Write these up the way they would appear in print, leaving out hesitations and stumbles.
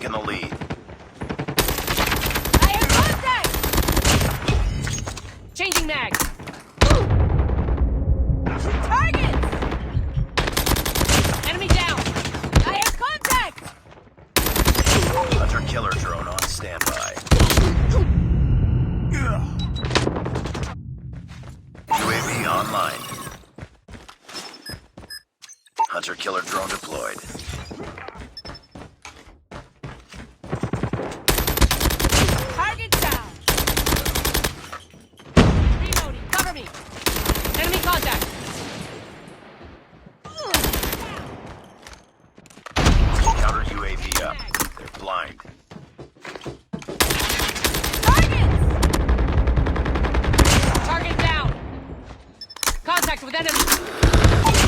taken the lead. I have contact! Changing mag. Targets! Enemy down. I have contact! Hunter-killer drone on standby. UAV online. Hunter-killer drone deployed. Target down. Reloading. Cover me. Enemy contact. Counter UAV up. They're blind. Target down. Contact with enemy.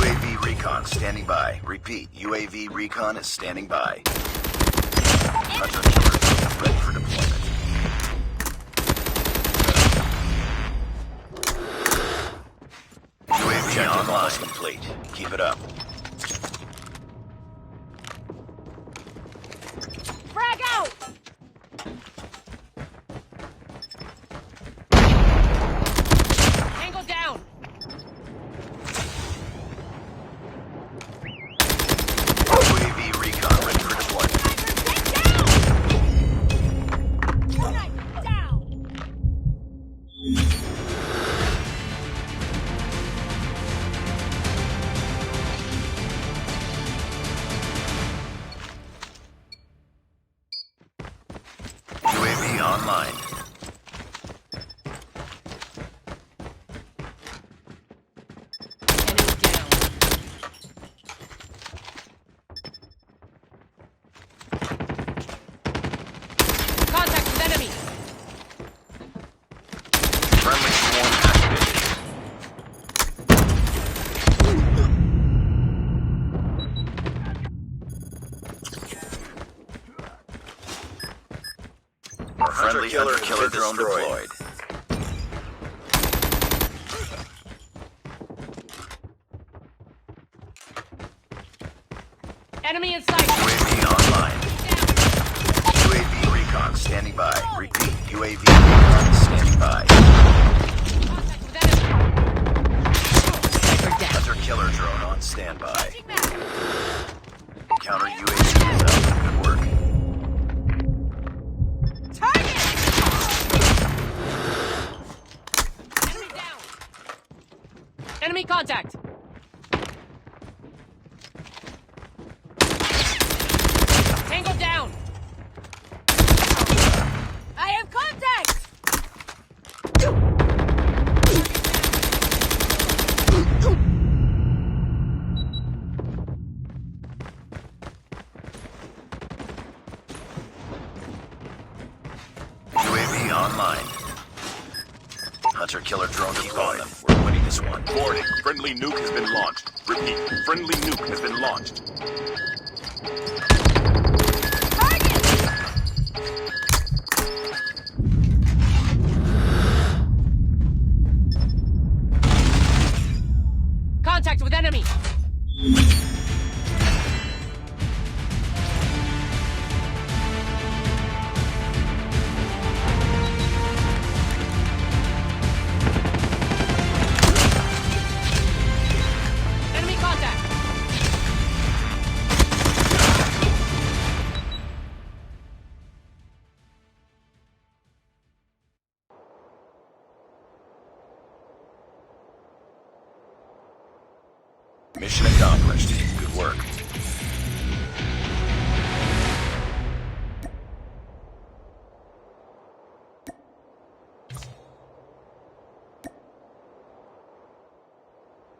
UAV recon standing by. Repeat, UAV recon is standing by. Hunter-killer drone ready for deployment. UAV online complete. Keep it up. Frag out! Angle down. UAV recon ready for deployment. Get down! Knife down! UAV online. Enemy down. Contact with enemy. Friendly swarm activated. Friendly hunter-killer drone deployed. Enemy in sight. UAV online. UAV recon standing by. Repeat, UAV recon standing by. Contact with enemy. Sniper down. Hunter-killer drone on standby. Changing mag. Counter UAV is up. Good work. Target! Enemy down. Enemy contact. Tango down. I have contact. UAV online. Hunter-killer drone keep on them. We're winning this one. Warning, friendly nuke has been launched. Repeat, friendly nuke has been launched. Contact with enemy. Enemy contact. Mission accomplished. Good work.